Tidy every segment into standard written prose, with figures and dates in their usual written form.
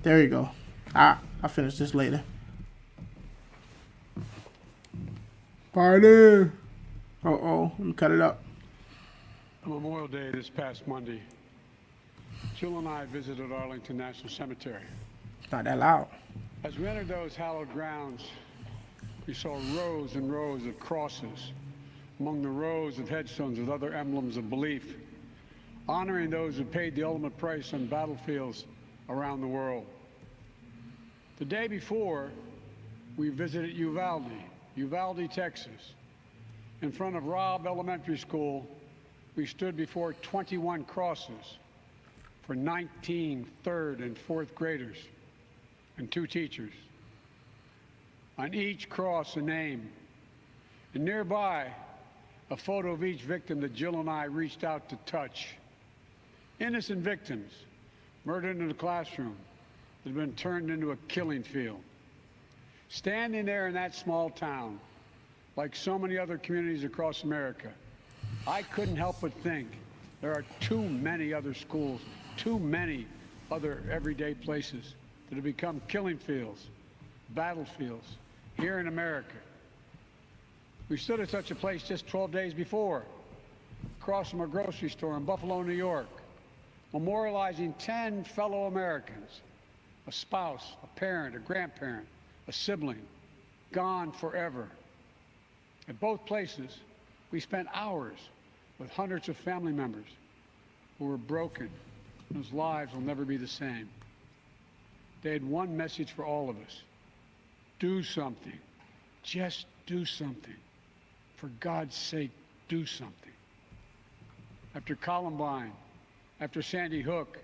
There you go. I'll finish this later. Party. Let me cut it up. Memorial Day this past Monday, Jill and I visited Arlington National Cemetery. Not that loud. As we entered those hallowed grounds, we saw rows and rows of crosses among the rows of headstones with other emblems of belief, honoring those who paid the ultimate price on battlefields around the world. The day before, we visited Uvalde, Texas. In front of Robb Elementary School, we stood before 21 crosses for 19 third and fourth graders and 2 teachers. On each cross, a name, and nearby, a photo of each victim that Jill and I reached out to touch. Innocent victims murdered in a classroom that have been turned into a killing field. Standing there in that small town, like so many other communities across America, I couldn't help but think there are too many other schools, too many other everyday places that have become killing fields, battlefields here in America. We stood at such a place just 12 days before, across from a grocery store in Buffalo, New York, memorializing 10 fellow Americans, a spouse, a parent, a grandparent, a sibling, gone forever. At both places, we spent hours with hundreds of family members who were broken, whose lives will never be the same. They had one message for all of us: do something. Just do something. For God's sake, do something. After Columbine, after Sandy Hook,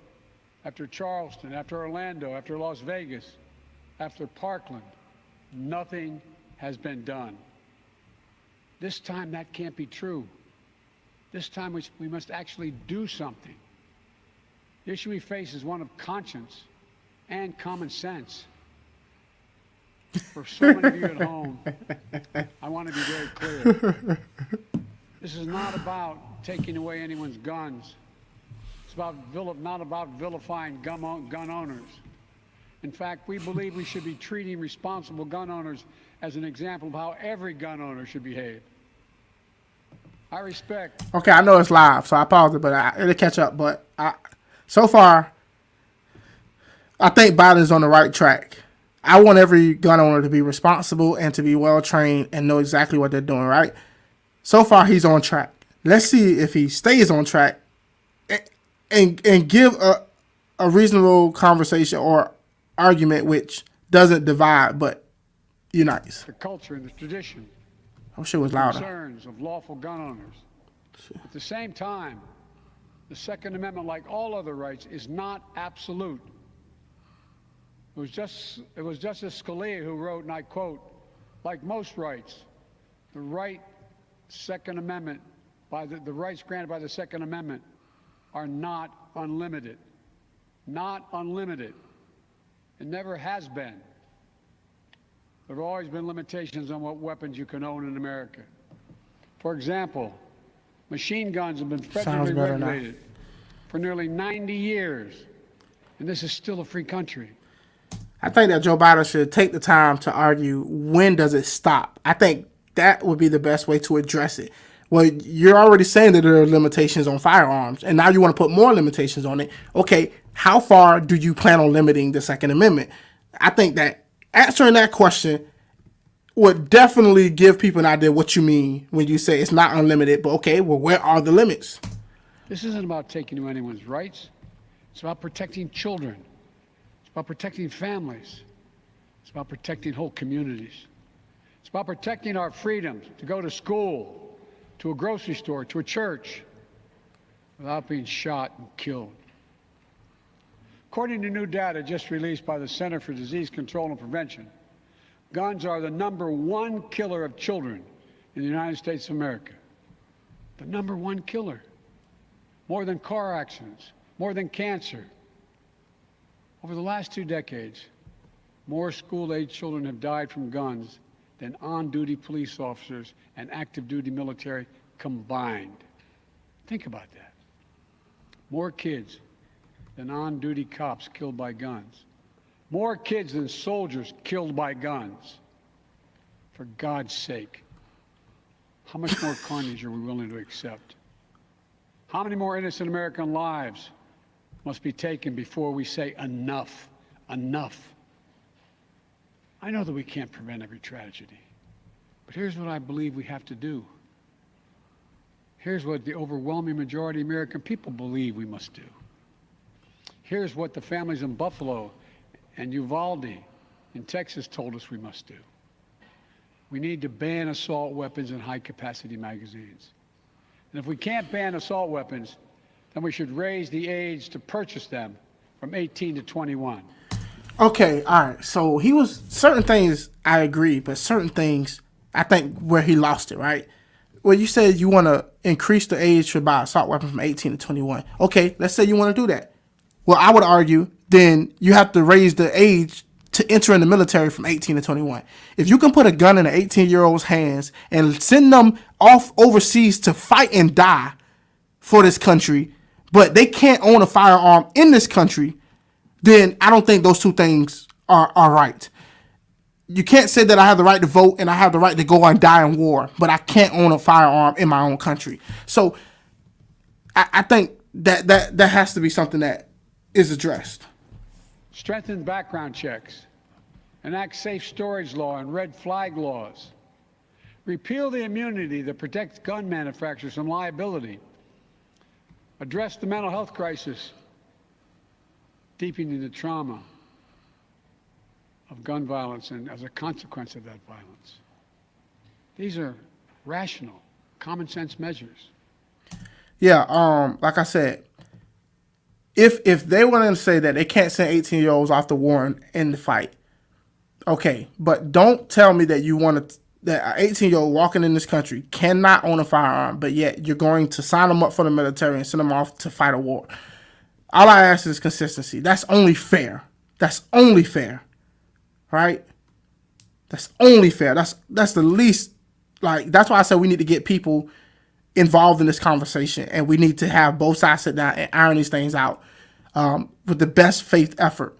after Charleston, after Orlando, after Las Vegas, after Parkland, nothing has been done. This time that can't be true. This time we must actually do something. The issue we face is one of conscience and common sense. For so many of you at home, I want to be very clear. This is not about taking away anyone's guns. It's not about vilifying gun owners. In fact, we believe we should be treating responsible gun owners as an example of how every gun owner should behave. I respect. Okay, I know it's live, so I paused it, but it'll catch up. But so far, I think Biden's on the right track. I want every gun owner to be responsible and to be well trained and know exactly what they're doing, right? So far, he's on track. Let's see if he stays on track and give a reasonable conversation or argument which doesn't divide but unites. The culture and the tradition. I wish it was louder. Concerns of lawful gun owners. At the same time, the Second Amendment, like all other rights, is not absolute. It was Justice Scalia who wrote, and I quote, "Like most rights, the rights granted by the Second Amendment are not unlimited. Not unlimited. It never has been. There have always been limitations on what weapons you can own in America. For example, machine guns have been federally regulated for nearly 90 years, and this is still a free country." I think that Joe Biden should take the time to argue when does it stop. I think that would be the best way to address it. Well, you're already saying that there are limitations on firearms, and now you want to put more limitations on it. Okay, how far do you plan on limiting the Second Amendment? I think that answering that question would definitely give people an idea what you mean when you say it's not unlimited. But okay, well, where are the limits? This isn't about taking away anyone's rights. It's about protecting children. It's about protecting families. It's about protecting whole communities. It's about protecting our freedom to go to school, to a grocery store, to a church, without being shot and killed. According to new data just released by the Center for Disease Control and Prevention, guns are the #1 killer of children in the United States of America. The #1 killer. More than car accidents, more than cancer. Over the last 2 decades, more school-age children have died from guns than on-duty police officers and active-duty military combined. Think about that. More kids than on-duty cops killed by guns. More kids than soldiers killed by guns. For God's sake, how much more carnage are we willing to accept? How many more innocent American lives must be taken before we say enough, enough? I know that we can't prevent every tragedy, but here's what I believe we have to do. Here's what the overwhelming majority of American people believe we must do. Here's what the families in Buffalo and Uvalde in Texas told us we must do. We need to ban assault weapons and high-capacity magazines. And if we can't ban assault weapons, then we should raise the age to purchase them from 18 to 21. Okay, all right. So he was certain things I agree, but certain things I think where he lost it, right? Well, you said you want to increase the age to buy assault weapon from 18 to 21. Okay, let's say you want to do that. Well, I would argue then you have to raise the age to enter in the military from 18 to 21. If you can put a gun in an 18-year-old's hands and send them off overseas to fight and die for this country, but they can't own a firearm in this country, then I don't think those two things are right. You can't say that I have the right to vote and I have the right to go and die in war, but I can't own a firearm in my own country. So I think that has to be something that is addressed. Strengthen background checks, enact safe storage law and red flag laws, repeal the immunity that protects gun manufacturers from liability, address the mental health crisis, deepening the trauma of gun violence and as a consequence of that violence. These are rational, common sense measures. Yeah, like I said, if they want to say that they can't send 18-year-olds off the war in the fight, okay, but don't tell me that you want to that an 18-year-old walking in this country cannot own a firearm, but yet you're going to sign them up for the military and send them off to fight a war. All I ask is consistency. That's only fair. That's only fair, right? That's only fair. That's the least, like, that's why I said we need to get people involved in this conversation, and we need to have both sides sit down and iron these things out with the best faith effort.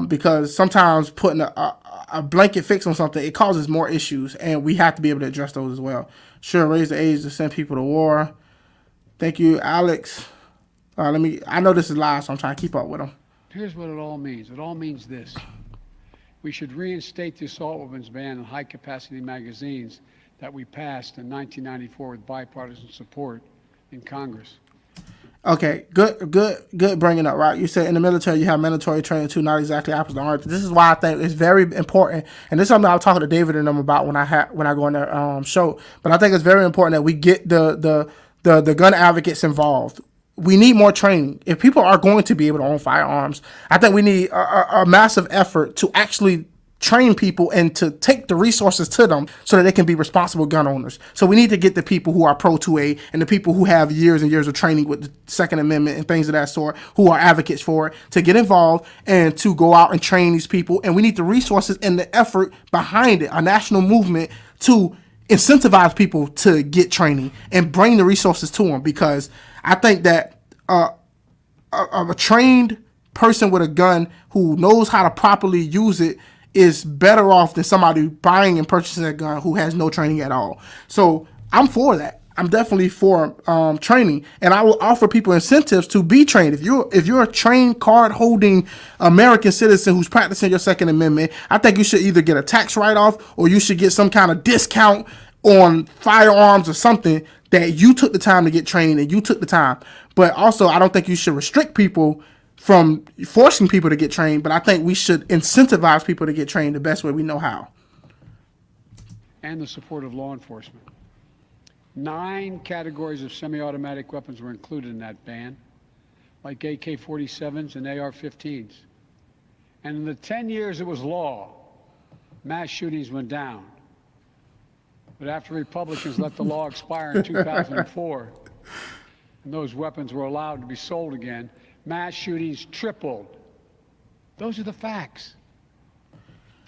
Because sometimes putting a blanket fix on something, it causes more issues, and we have to be able to address those as well. Sure, raise the age to send people to war. Thank you, Alex. I know this is live, so I'm trying to keep up with them. Here's what it all means. It all means this. We should reinstate the assault weapons ban on high-capacity magazines that we passed in 1994 with bipartisan support in Congress. Okay, good bringing up, right? You said in the military you have mandatory training too, not exactly apples to oranges. This is why I think it's very important, and this is something I'll talk to David and them about when I go on their show. But I think it's very important that we get the gun advocates involved. We need more training. If people are going to be able to own firearms, I think we need a massive effort to actually train people and to take the resources to them so that they can be responsible gun owners. So we need to get the people who are pro 2A and the people who have years and years of training with the Second Amendment and things of that sort, who are advocates for it, to get involved and to go out and train these people. And we need the resources and the effort behind it, a national movement to incentivize people to get training and bring the resources to them, because I think that a trained person with a gun who knows how to properly use it is better off than somebody buying and purchasing a gun who has no training at all. So I'm for that. I'm definitely for training, and I will offer people incentives to be trained. If you're a trained card-holding American citizen who's practicing your Second Amendment, I think you should either get a tax write-off or you should get some kind of discount on firearms or something that you took the time to get trained and you took the time. But also, I don't think you should restrict people from forcing people to get trained, but I think we should incentivize people to get trained the best way we know how. And the support of law enforcement. 9 categories of semi-automatic weapons were included in that ban, like AK-47s and AR-15s. And in the 10 years it was law, mass shootings went down. But after Republicans let the law expire in 2004, and those weapons were allowed to be sold again, mass shootings tripled. Those are the facts.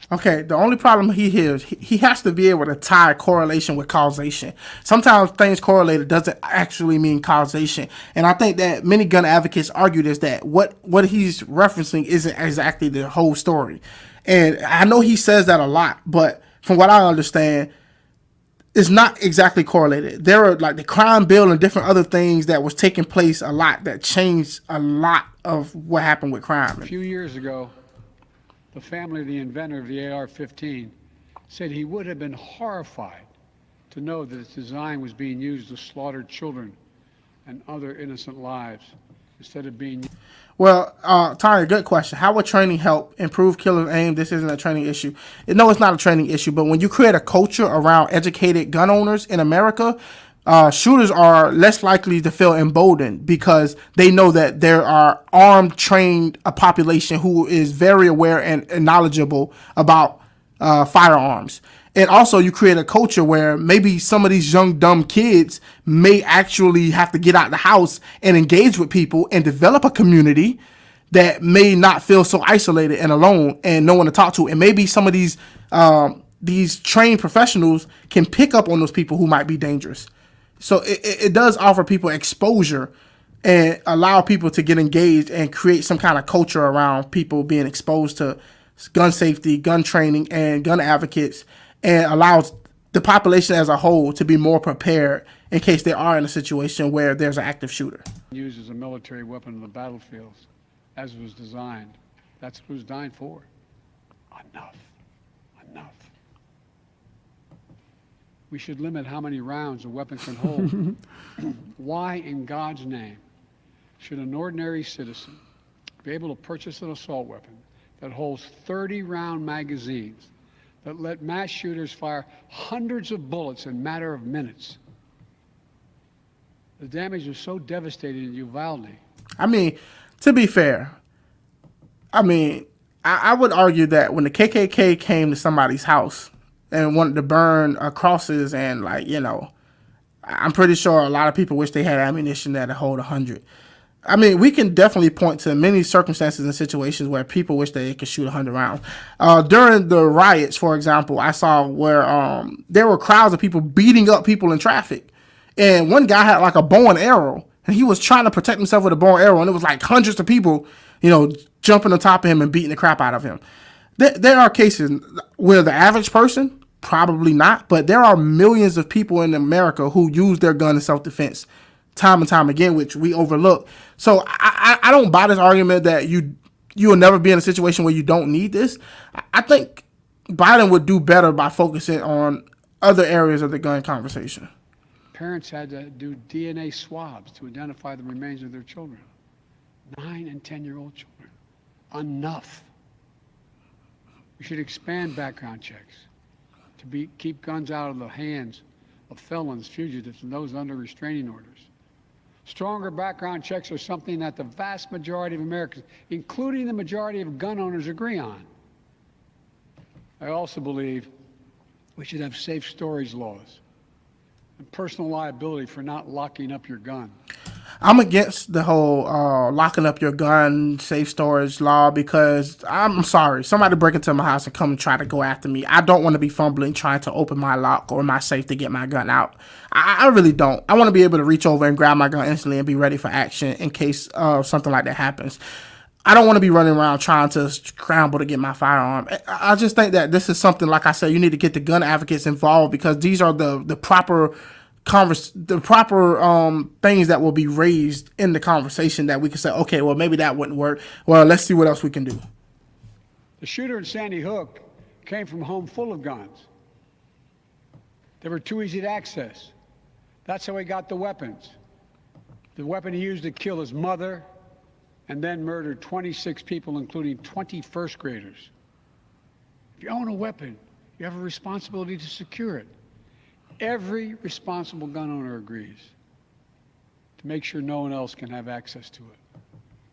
Okay, the only problem he hears, he has to be able to tie correlation with causation. Sometimes things correlated doesn't actually mean causation. And I think that many gun advocates argue this, that what he's referencing isn't exactly the whole story. And I know he says that a lot, but from what I understand, it's not exactly correlated. There are like the crime bill and different other things that was taking place a lot that changed a lot of what happened with crime. A few years ago, the family of the inventor of the AR-15 said he would have been horrified to know that its design was being used to slaughter children and other innocent lives instead of being. Well, Tanya, good question. How would training help improve killer aim? This isn't a training issue. No, it's not a training issue, but when you create a culture around educated gun owners in America, shooters are less likely to feel emboldened because they know that there are armed, trained a population who is very aware and knowledgeable about firearms. And also you create a culture where maybe some of these young, dumb kids may actually have to get out the house and engage with people and develop a community that may not feel so isolated and alone and no one to talk to. And maybe some of these trained professionals can pick up on those people who might be dangerous. So it does offer people exposure and allow people to get engaged and create some kind of culture around people being exposed to gun safety, gun training, and gun advocates, and allows the population as a whole to be more prepared in case they are in a situation where there's an active shooter. Used as a military weapon on the battlefields, as it was designed. That's what it was designed for. Enough. Enough. We should limit how many rounds a weapon can hold. Why, in God's name, should an ordinary citizen be able to purchase an assault weapon that holds 30-round magazines that let mass shooters fire hundreds of bullets in a matter of minutes? The damage was so devastating in Uvalde. I mean, to be fair, I would argue that when the KKK came to somebody's house and wanted to burn crosses and, like, you know, I'm pretty sure a lot of people wish they had ammunition that hold 100. I mean, we can definitely point to many circumstances and situations where people wish they could shoot 100 rounds. During the riots, for example, I saw where there were crowds of people beating up people in traffic. And one guy had like a bow and arrow, and he was trying to protect himself with a bow and arrow, and it was like hundreds of people, you know, jumping on top of him and beating the crap out of him. There are cases where the average person, probably not, but there are millions of people in America who use their gun in self-defense time and time again, which we overlook. So I don't buy this argument that you will never be in a situation where you don't need this. I think Biden would do better by focusing on other areas of the gun conversation. Parents had to do DNA swabs to identify the remains of their children. 9 and 10-year-old children. Enough. We should expand background checks to keep guns out of the hands of felons, fugitives, and those under restraining orders. Stronger background checks are something that the vast majority of Americans, including the majority of gun owners, agree on. I also believe we should have safe storage laws and personal liability for not locking up your gun. I'm against the whole locking up your gun, safe storage law, because I'm sorry, somebody break into my house and come and try to go after me. I don't want to be fumbling trying to open my lock or my safe to get my gun out. I really don't. I want to be able to reach over and grab my gun instantly and be ready for action in case something like that happens. I don't want to be running around trying to scramble to get my firearm. I just think that this is something, like I said, you need to get the gun advocates involved, because these are the proper things that will be raised in the conversation that we can say, okay, well, maybe that wouldn't work. Well, let's see what else we can do. The shooter in Sandy Hook came from a home full of guns. They were too easy to access. That's how he got the weapons. The weapon he used to kill his mother and then murdered 26 people, including 20 first graders. If you own a weapon, you have a responsibility to secure it. Every responsible gun owner agrees to make sure no one else can have access to it,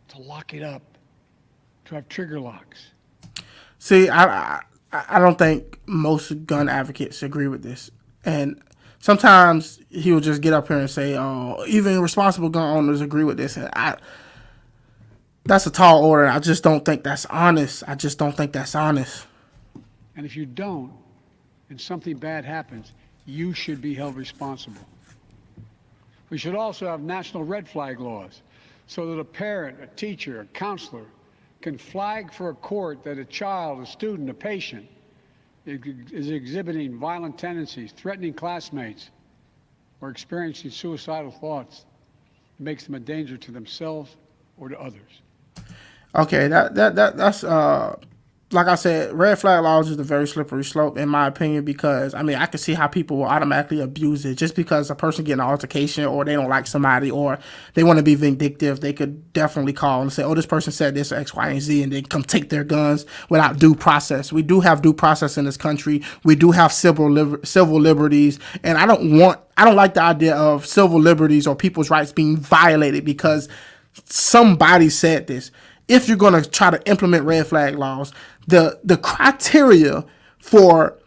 to lock it up, to have trigger locks. See, I don't think most gun advocates agree with this. And sometimes he will just get up here and say, oh, even responsible gun owners agree with this. And that's a tall order. I just don't think that's honest. And if you don't, and something bad happens, you should be held responsible. We should also have national red flag laws so that a parent, a teacher, a counselor can flag for a court that a child, a student, a patient is exhibiting violent tendencies, threatening classmates, or experiencing suicidal thoughts. It makes them a danger to themselves or to others. Okay, that's like I said, red flag laws is a very slippery slope in my opinion, because I mean I can see how people will automatically abuse it just because a person getting an altercation or they don't like somebody or they want to be vindictive. They could definitely call and say, oh, this person said this X, Y, and Z, and then come take their guns without due process. We do have due process in this country. We do have civil liberties, and I don't like the idea of civil liberties or people's rights being violated because somebody said this. If you're going to try to implement red flag laws, the criteria for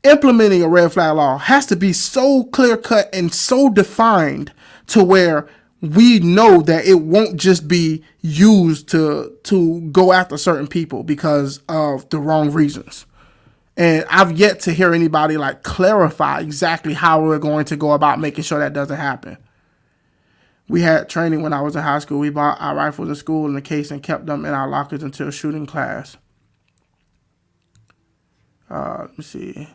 implementing a red flag law has to be so clear cut and so defined to where we know that it won't just be used to go after certain people because of the wrong reasons. And I've yet to hear anybody like clarify exactly how we're going to go about making sure that doesn't happen. We had training when I was in high school. We bought our rifles in school in the case and kept them in our lockers until shooting class. Let me see.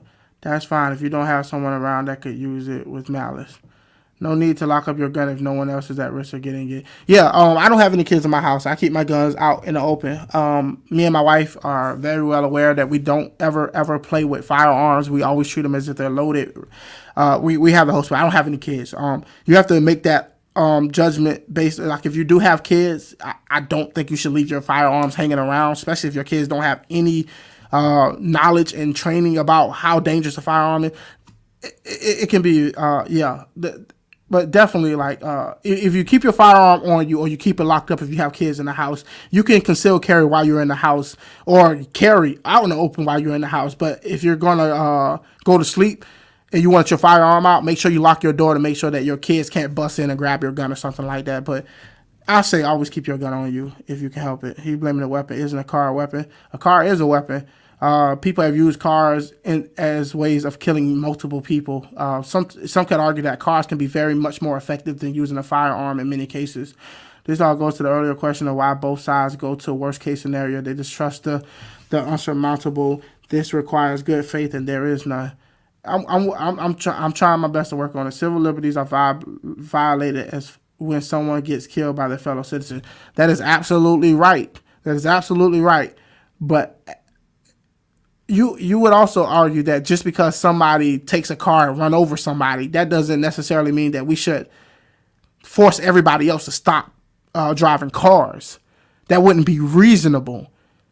That's fine if you don't have someone around that could use it with malice. No need to lock up your gun if no one else is at risk of getting it. Yeah, I don't have any kids in my house. I keep my guns out in the open. Me and my wife are very well aware that we don't ever play with firearms. We always treat them as if they're loaded. We have the whole spot. I don't have any kids. You have to make that judgment based, like if you do have kids, I don't think you should leave your firearms hanging around, especially if your kids don't have any knowledge and training about how dangerous a firearm is. It can be but definitely like if you keep your firearm on you or you keep it locked up, if you have kids in the house, you can conceal carry while you're in the house or carry out in the open while you're in the house. But if you're gonna go to sleep and you want your firearm out, make sure you lock your door to make sure that your kids can't bust in and grab your gun or something like that. But I say always keep your gun on you if you can help it. He blaming a weapon. Isn't a car a weapon? A car is a weapon. People have used cars as ways of killing multiple people. Some could argue that cars can be very much more effective than using a firearm in many cases. This all goes to the earlier question of why both sides go to a worst case scenario. They distrust the unsurmountable. This requires good faith, and there is none. I'm trying my best to work on it. Civil liberties are violated as when someone gets killed by their fellow citizen. That is absolutely right. That is absolutely right. But you would also argue that just because somebody takes a car and run over somebody, that doesn't necessarily mean that we should force everybody else to stop driving cars. That wouldn't be reasonable.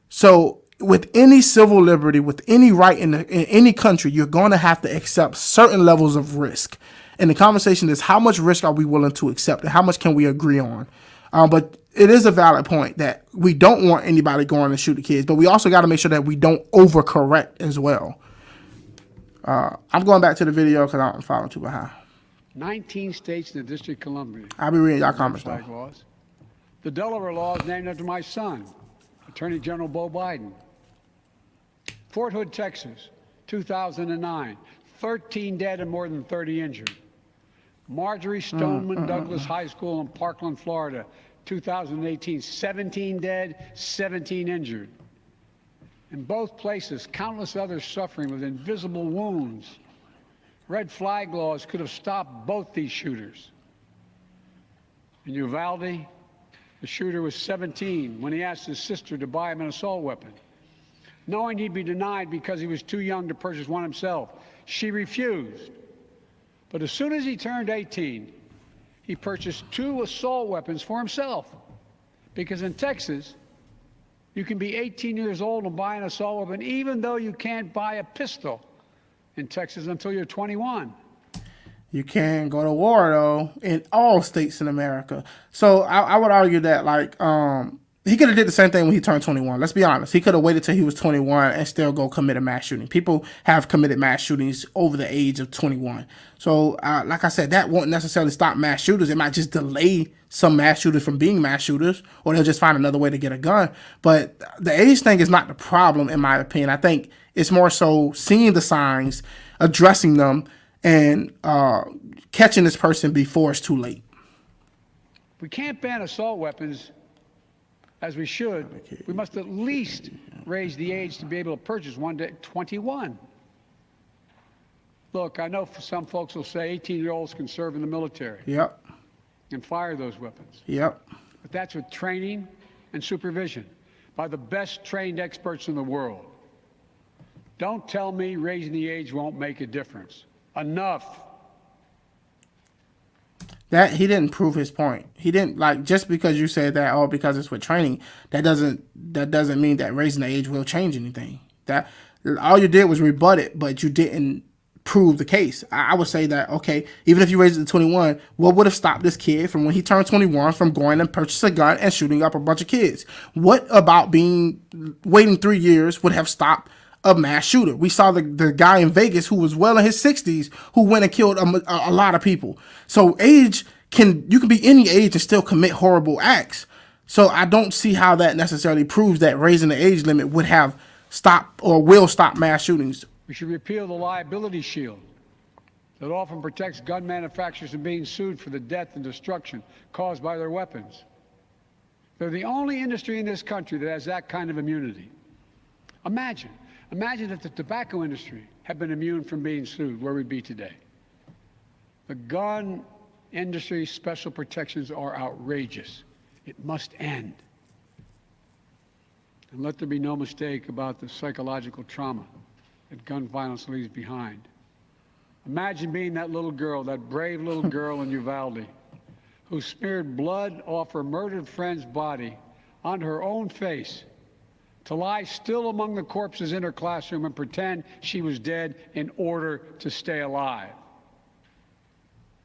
So with any civil liberty, with any right in any country, you're going to have to accept certain levels of risk. And the conversation is how much risk are we willing to accept and how much can we agree on? But it is a valid point that we don't want anybody going to shoot the kids, but we also got to make sure that we don't overcorrect as well. I'm going back to the video because I'm following too behind. 19 states in the District of Columbia. I'll be reading y'all comments though. Laws. The Delaware law is named after my son, Attorney General Beau Biden. Fort Hood, Texas, 2009, 13 dead and more than 30 injured. Marjorie Stoneman Douglas High School in Parkland, Florida, 2018, 17 dead, 17 injured. In both places, countless others suffering with invisible wounds. Red flag laws could have stopped both these shooters. In Uvalde, the shooter was 17 when he asked his sister to buy him an assault weapon. Knowing he'd be denied because he was too young to purchase one himself, she refused. But as soon as he turned 18, he purchased 2 assault weapons for himself. Because in Texas, you can be 18 years old and buy an assault weapon, even though you can't buy a pistol in Texas until you're 21. You can go to war, though, in all states in America. So I would argue that, like, he could have did the same thing when he turned 21. Let's be honest. He could have waited till he was 21 and still go commit a mass shooting. People have committed mass shootings over the age of 21. So, like I said, that won't necessarily stop mass shooters. It might just delay some mass shooters from being mass shooters, or they'll just find another way to get a gun. But the age thing is not the problem, in my opinion. I think It's more so seeing the signs, addressing them, and catching this person before it's too late. We can't ban assault weapons as we should. We must at least raise the age to be able to purchase one to 21. Look, I know some folks will say 18-year-olds can serve in the military Yep. and fire those weapons. Yep. But that's with training and supervision by the best trained experts in the world. Don't tell me raising the age won't make a difference. Enough. That he didn't prove his point. He didn't, like, just because you said that, oh, because it's with training, that doesn't mean that raising the age will change anything. That all you did was rebut it, but you didn't prove the case. I would say that, okay, even if you raised it to 21, what would have stopped this kid from when he turned 21 from going and purchasing a gun and shooting up a bunch of kids? What about waiting 3 years would have stopped a mass shooter? We saw the guy in Vegas who was well in his 60s who went and killed a lot of people. So you can be any age and still commit horrible acts. So I don't see how that necessarily proves that raising the age limit would have stopped or will stop mass shootings. We should repeal the liability shield that often protects gun manufacturers from being sued for the death and destruction caused by their weapons. They're the only industry in this country that has that kind of immunity. Imagine if the tobacco industry had been immune from being sued, where we'd be today. The gun industry special protections are outrageous. It must end. And let there be no mistake about the psychological trauma that gun violence leaves behind. Imagine being that little girl, that brave little girl in Uvalde, who smeared blood off her murdered friend's body onto her own face to lie still among the corpses in her classroom and pretend she was dead in order to stay alive.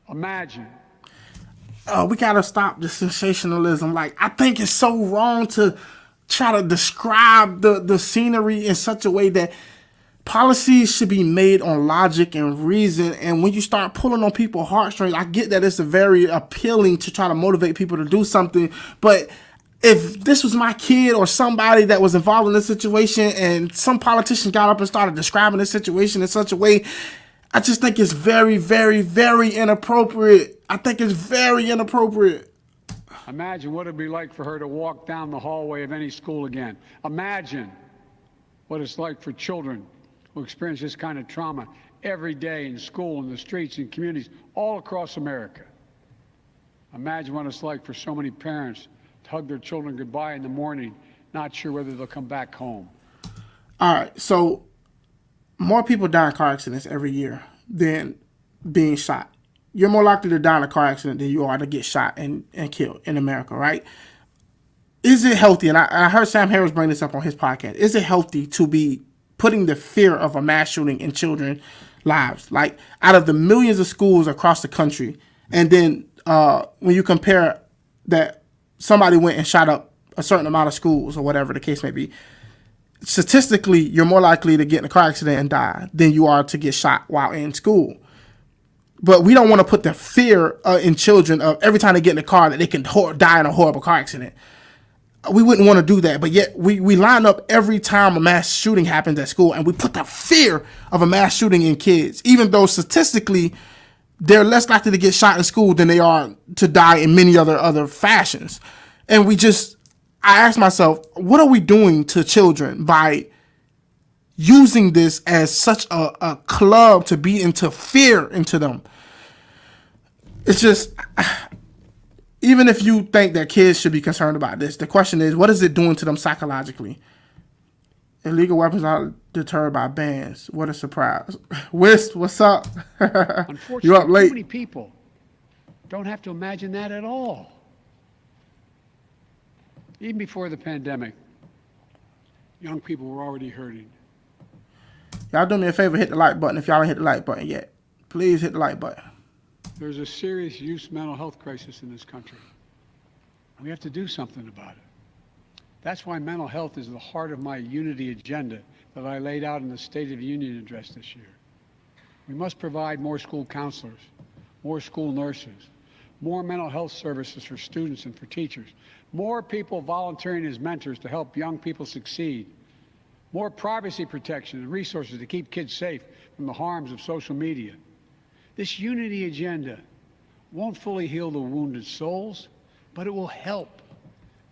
Imagine. We gotta stop the sensationalism. Like, I think it's so wrong to try to describe the scenery in such a way that policies should be made on logic and reason. And when you start pulling on people's heartstrings, I get that it's a very appealing to try to motivate people to do something. But if this was my kid or somebody that was involved in this situation and some politician got up and started describing this situation in such a way, I just think it's very, very, very inappropriate. I think it's very inappropriate. Imagine what it'd be like for her to walk down the hallway of any school again. Imagine what it's like for children who experience this kind of trauma every day in school, in the streets, in communities all across America. Imagine what it's like for so many parents to hug their children goodbye in the morning, not sure whether they'll come back home. All right, so more people die in car accidents every year than being shot. You're more likely to die in a car accident than you are to get shot and killed in America, right? Is it healthy? And I heard Sam Harris bring this up on his podcast. Is it healthy to be putting the fear of a mass shooting in children's lives? Like, out of the millions of schools across the country, and then when you compare that somebody went and shot up a certain amount of schools or whatever the case may be, statistically, you're more likely to get in a car accident and die than you are to get shot while in school. But we don't want to put the fear in children of every time they get in a car that they can die in a horrible car accident. We wouldn't want to do that, but yet we line up every time a mass shooting happens at school, and we put the fear of a mass shooting in kids, even though statistically they're less likely to get shot in school than they are to die in many other fashions. And I asked myself, what are we doing to children by using this as such a club to beat into fear into them? It's just, even if you think that kids should be concerned about this, the question is, what is it doing to them psychologically? Illegal weapons are deterred by bans. What a surprise. Wisp, what's up? Unfortunately, You up late? too many people don't have to imagine that at all. Even before the pandemic, young people were already hurting. Y'all do me a favor, hit the like button if y'all ain't hit the like button yet. Please hit the like button. There's a serious youth mental health crisis in this country. We have to do something about it. That's why mental health is the heart of my unity agenda that I laid out in the State of the Union address this year. We must provide more school counselors, more school nurses, more mental health services for students and for teachers, more people volunteering as mentors to help young people succeed. more privacy protection and resources to keep kids safe from the harms of social media. This unity agenda won't fully heal the wounded souls, but it will help.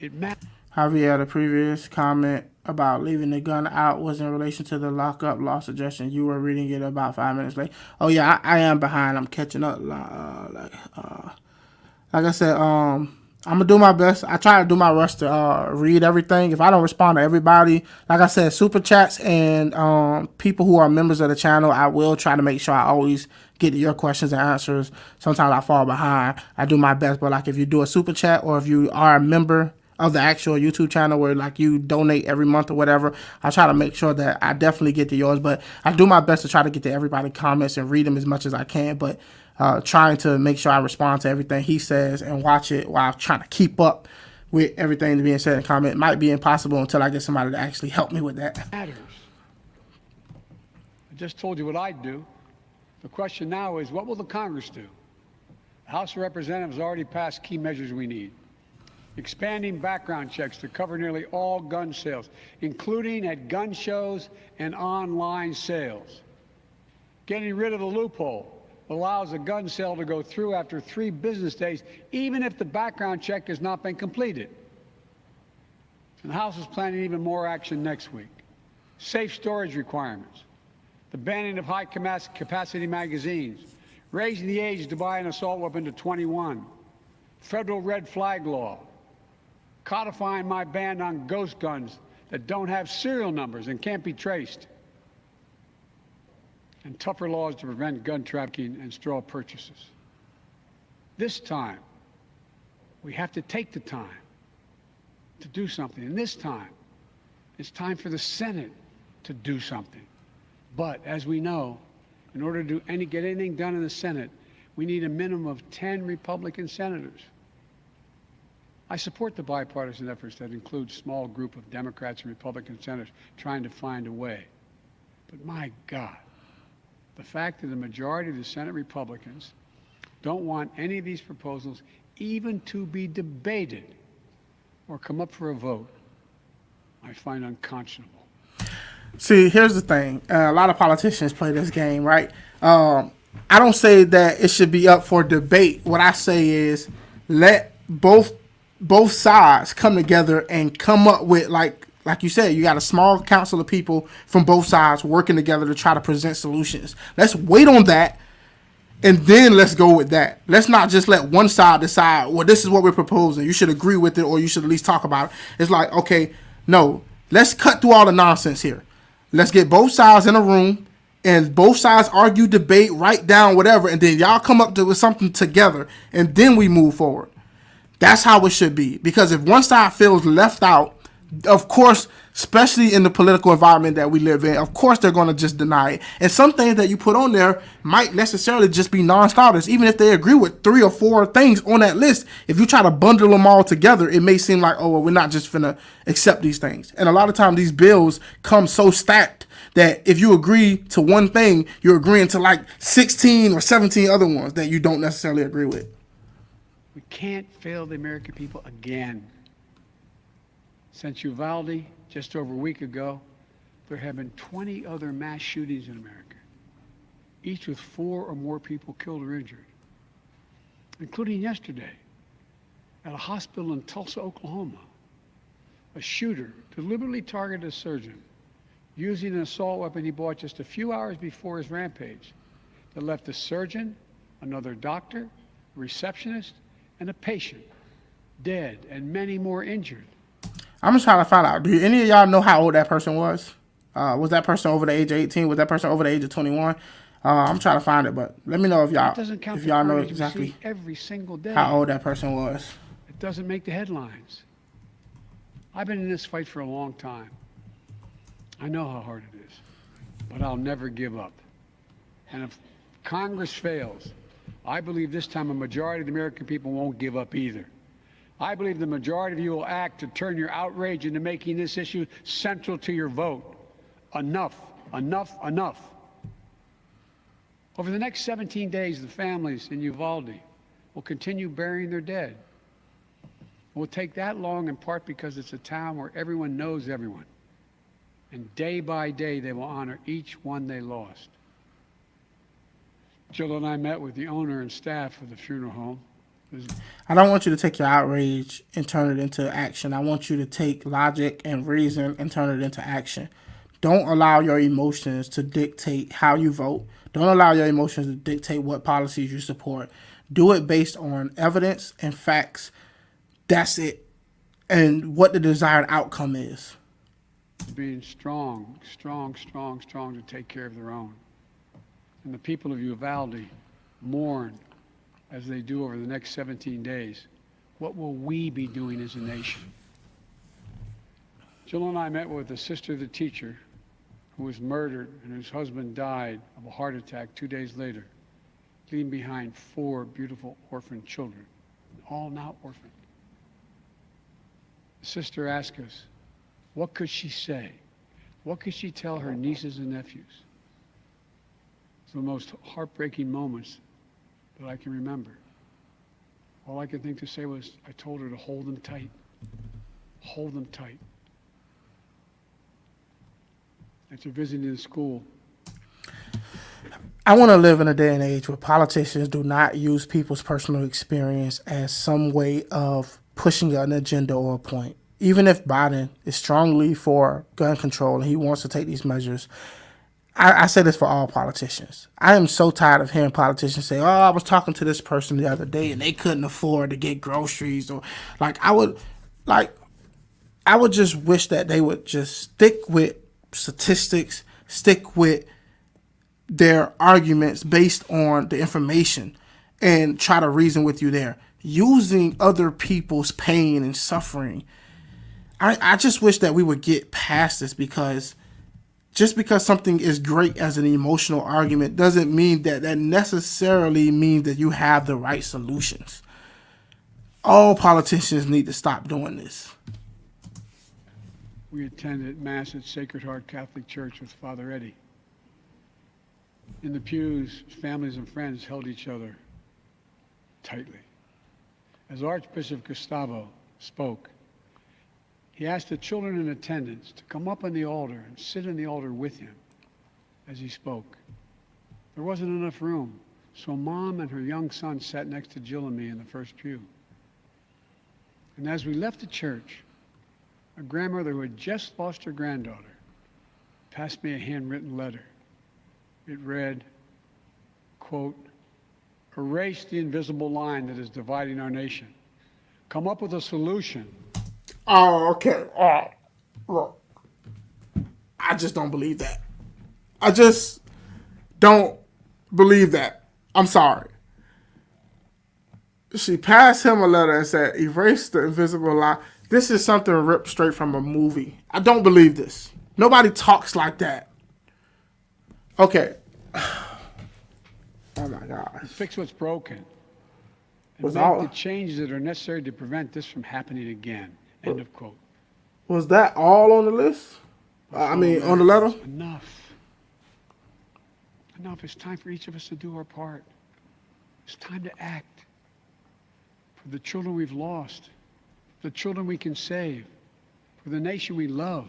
It matters. Javier, the previous comment about leaving the gun out was in relation to the lockup law suggestion. You were reading it about 5 minutes late. Oh yeah, I am behind. I'm catching up. Like I said, I'm gonna do my best. I try to do my best to read everything. If I don't respond to everybody, like I said, super chats and people who are members of the channel, I will try to make sure I always get to your questions and answers. Sometimes I fall behind. I do my best, but like if you do a super chat or if you are a member of the actual YouTube channel where like you donate every month or whatever, I try to make sure that I definitely get to yours. But I do my best to try to get to everybody's comments and read them as much as I can. But trying to make sure I respond to everything he says and watch it while trying to keep up with everything being said in comment might be impossible until I get somebody to actually help me with that. Matters. I just told you what I'd do. The question now is, what will the Congress do? The House of Representatives already passed key measures we need. Expanding background checks to cover nearly all gun sales, including at gun shows and online sales. Getting rid of the loophole that allows a gun sale to go through after 3 business days, even if the background check has not been completed. And the House is planning even more action next week. Safe storage requirements, the banning of high-capacity magazines, raising the age to buy an assault weapon to 21, federal red flag law, codifying my ban on ghost guns that don't have serial numbers and can't be traced, and tougher laws to prevent gun trafficking and straw purchases. This time, we have to take the time to do something. And this time, it's time for the Senate to do something. But as we know, in order to get anything done in the Senate, we need a minimum of 10 Republican senators. I support the bipartisan efforts that include a small group of Democrats and Republican senators trying to find a way. But my God, the fact that the majority of the Senate Republicans don't want any of these proposals even to be debated or come up for a vote, I find unconscionable. See, here's the thing. A lot of politicians play this game, right? I don't say that it should be up for debate. What I say is let both sides come together and come up with, like you said, you got a small council of people from both sides working together to try to present solutions. Let's wait on that, and then let's go with that. Let's not just let one side decide, well, this is what we're proposing. You should agree with it, or you should at least talk about it. It's like, okay, no, let's cut through all the nonsense here. Let's get both sides in a room, and both sides argue, debate, write down, whatever, and then y'all come up with something together, and then we move forward. That's how it should be. Because if one side feels left out, of course, especially in the political environment that we live in, of course they're going to just deny it. And some things that you put on there might necessarily just be non-starters. Even if they agree with 3 or 4 things on that list, if you try to bundle them all together, it may seem like, oh, well, we're not just finna accept these things. And a lot of times these bills come so stacked that if you agree to one thing, you're agreeing to like 16 or 17 other ones that you don't necessarily agree with. We can't fail the American people again. Since Uvalde, just over a week ago, there have been 20 other mass shootings in America, each with 4 or more people killed or injured, including yesterday at a hospital in Tulsa, Oklahoma. A shooter deliberately targeted a surgeon using an assault weapon he bought just a few hours before his rampage that left a surgeon, another doctor, a receptionist, and a patient dead and many more injured. I'm just trying to find out, do any of y'all know how old that person was? Was that person over the age of 18? Was that person over the age of 21? I'm trying to find it, but let me know if y'all know exactly every single day how old that person was. It doesn't make the headlines. I've been in this fight for a long time. I know how hard it is, but I'll never give up. And if Congress fails, I believe this time a majority of the American people won't give up either. I believe the majority of you will act to turn your outrage into making this issue central to your vote. Enough, enough, enough. Over the next 17 days, the families in Uvalde will continue burying their dead. It will take that long in part because it's a town where everyone knows everyone. And day by day, they will honor each one they lost. Jill and I met with the owner and staff of the funeral home. I don't want you to take your outrage and turn it into action. I want you to take logic and reason and turn it into action. Don't allow your emotions to dictate how you vote. Don't allow your emotions to dictate what policies you support. Do it based on evidence and facts. That's it. And what the desired outcome is. Being strong to take care of their own. And the people of Uvalde mourn as they do over the next 17 days. What will we be doing as a nation? Jill and I met with the sister of the teacher who was murdered and whose husband died of a heart attack 2 days later, leaving behind 4 beautiful orphan children, all now orphaned. The sister asked us, what could she say? What could she tell her nieces and nephews? It's the most heartbreaking moments that I can remember. All I could think to say was, I told her to hold them tight. Hold them tight. After visiting the school, I want to live in a day and age where politicians do not use people's personal experience as some way of pushing an agenda or a point. Even if Biden is strongly for gun control and he wants to take these measures, I say this for all politicians. I am so tired of hearing politicians say, oh, I was talking to this person the other day and they couldn't afford to get groceries. Or I would just wish that they would just stick with statistics, stick with their arguments based on the information and try to reason with you there. Using other people's pain and suffering. I just wish that we would get past this, because just because something is great as an emotional argument doesn't mean that necessarily means that you have the right solutions. All politicians need to stop doing this. We attended Mass at Sacred Heart Catholic Church with Father Eddie. In the pews, families and friends held each other tightly. As Archbishop Gustavo spoke, he asked the children in attendance to come up on the altar and sit in the altar with him as he spoke. There wasn't enough room, so Mom and her young son sat next to Jill and me in the first pew. And as we left the church, a grandmother who had just lost her granddaughter passed me a handwritten letter. It read, quote, erase the invisible line that is dividing our nation. Come up with a solution. Oh, okay. All right. Look, I just don't believe that. I just don't believe that. I'm sorry. She passed him a letter and said, erase the invisible line. This is something ripped straight from a movie. I don't believe this. Nobody talks like that. Okay. Oh my gosh. Fix what's broken. And Was make all- the changes that are necessary to prevent this from happening again. End of quote. Was that all on the list? On the letter? Enough. Enough. It's time for each of us to do our part. It's time to act. For the children we've lost, the children we can save, for the nation we love.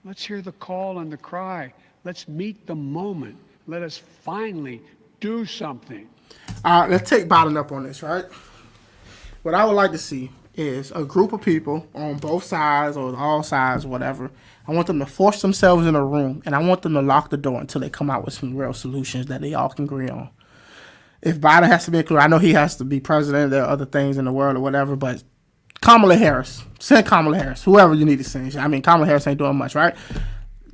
Let's hear the call and the cry. Let's meet the moment. Let us finally do something. Let's take Biden up on this, right? What I would like to see is a group of people on both sides or all sides, whatever. I want them to force themselves in a room, and I want them to lock the door until they come out with some real solutions that they all can agree on. If Biden has to be included, I know he has to be president. There are other things in the world or whatever, but Kamala Harris, send Kamala Harris, whoever you need to send. I mean, Kamala Harris ain't doing much, right?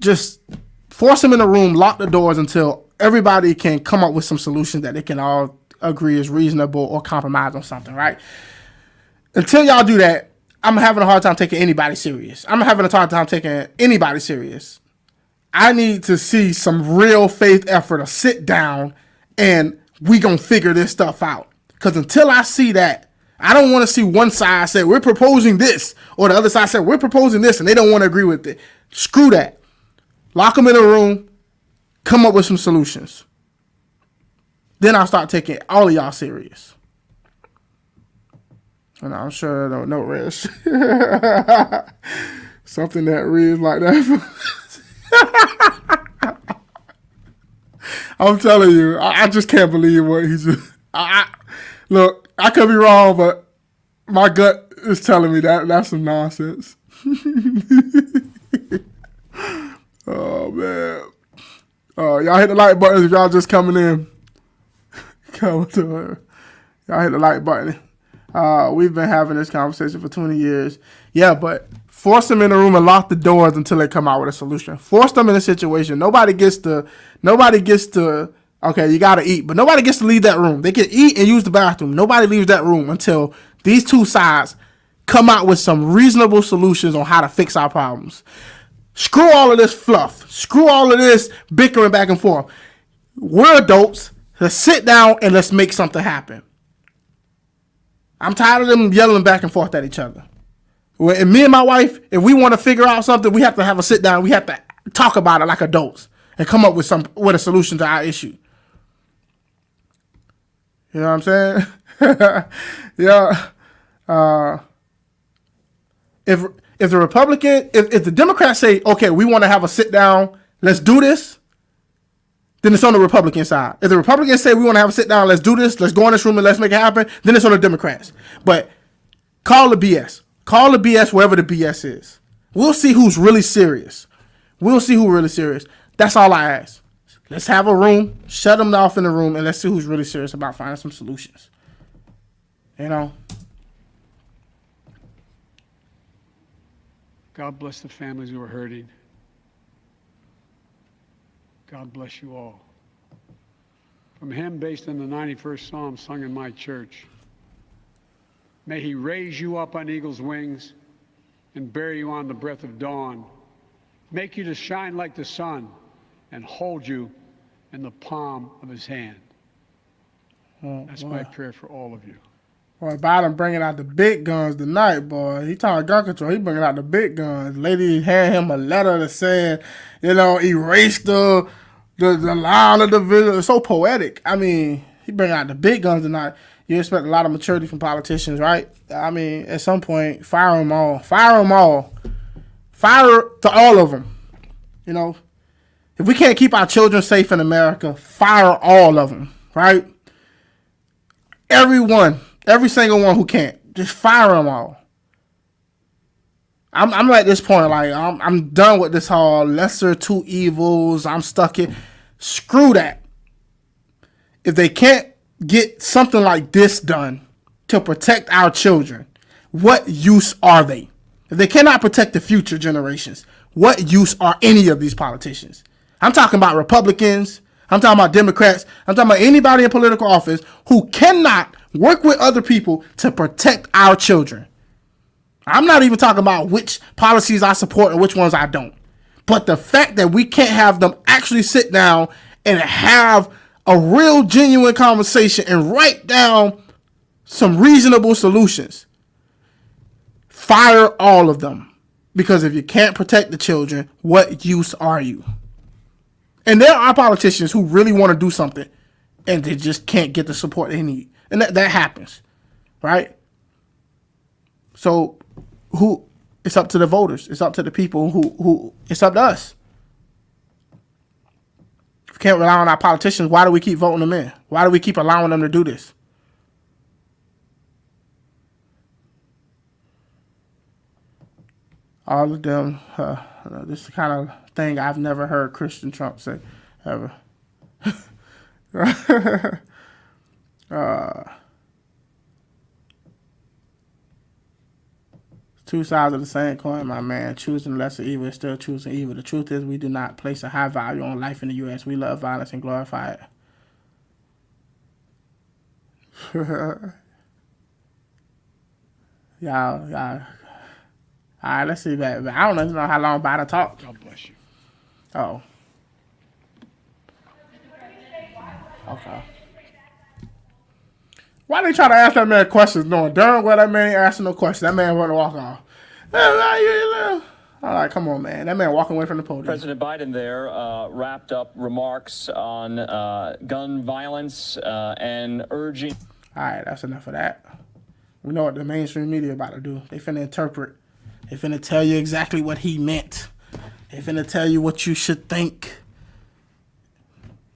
Just force them in a room, lock the doors until everybody can come up with some solutions that they can all agree is reasonable or compromise on something, right? Until y'all do that, I'm having a hard time taking anybody serious. I'm having a hard time taking anybody serious. I need to see some real faith effort to sit down and we gonna figure this stuff out. Because until I see that, I don't want to see one side say, we're proposing this, or the other side say, we're proposing this, and they don't want to agree with it. Screw that. Lock them in a room, come up with some solutions. Then I'll start taking all of y'all serious. And I'm sure I don't know, Rich. Something that reads like that. I'm telling you, I just can't believe what he just. Look, I could be wrong, but my gut is telling me that's some nonsense. Oh man. Y'all hit the like button if y'all just coming in. Y'all hit the like button. We've been having this conversation for 20 years. Yeah, but force them in the room and lock the doors until they come out with a solution. Force them in a situation. Nobody gets to, okay, you got to eat, but nobody gets to leave that room. They can eat and use the bathroom. Nobody leaves that room until these two sides come out with some reasonable solutions on how to fix our problems. Screw all of this fluff. Screw all of this bickering back and forth. We're adults. Let's sit down and let's make something happen. I'm tired of them yelling back and forth at each other. And me and my wife, if we want to figure out something, we have to have a sit down. We have to talk about it like adults and come up with a solution to our issue. You know what I'm saying? Yeah. If the Republican, if the Democrats say, okay, we want to have a sit down, let's do this, then it's on the Republican side. If the Republicans say we want to have a sit down, let's do this, let's go in this room and let's make it happen, then it's on the Democrats. But call the BS. Call the BS wherever the BS is. We'll see who's really serious. That's all I ask. Let's have a room, shut them off in the room, and let's see who's really serious about finding some solutions. You know? God bless the families who are hurting. God bless you all. From a hymn based on the 91st Psalm sung in my church. May he raise you up on eagle's wings and bear you on the breath of dawn, make you to shine like the sun and hold you in the palm of his hand. That's my prayer for all of you. Boy, Biden bringing out the big guns tonight, boy. He talking gun control. He bringing out the big guns. Lady handed him a letter that said, erase the line of the video. It's so poetic. I mean, he bringing out the big guns tonight. You expect a lot of maturity from politicians, right? I mean, at some point, fire them all. Fire them all. Fire to all of them. You know, if we can't keep our children safe in America, fire all of them, right? Every single one who can't, just fire them all. I'm at this point, like I'm done with this whole lesser two evils. I'm stuck in. Screw that. If they can't get something like this done to protect our children, what use are they? If they cannot protect the future generations, what use are any of these politicians? I'm talking about Republicans. I'm talking about Democrats. I'm talking about anybody in political office who cannot work with other people to protect our children. I'm not even talking about which policies I support and which ones I don't. But the fact that we can't have them actually sit down and have a real genuine conversation and write down some reasonable solutions. Fire all of them. Because if you can't protect the children, what use are you? And there are politicians who really want to do something and they just can't get the support they need. And that happens, right? So it's up to the voters. It's up to the people who it's up to us. If we can't rely on our politicians, why do we keep voting them in? Why do we keep allowing them to do this? All of them, this is the kind of thing I've never heard Christian Trump say, ever. Two sides of the same coin, my man. Choosing lesser evil is still choosing evil. The truth is we do not place a high value on life in the U.S. We love violence and glorify it. Y'all. All right, let's see. I don't even know how long Biden talked. God bless you. Oh. Okay. Why they try to ask that man questions knowing darn well that man ain't asking no questions? That man want to walk off. All right, come on, man. That man walking away from the podium. President Biden there wrapped up remarks on gun violence and urging... All right, that's enough of that. We know what the mainstream media about to do. They finna interpret They finna tell you exactly what he meant. They finna tell you what you should think.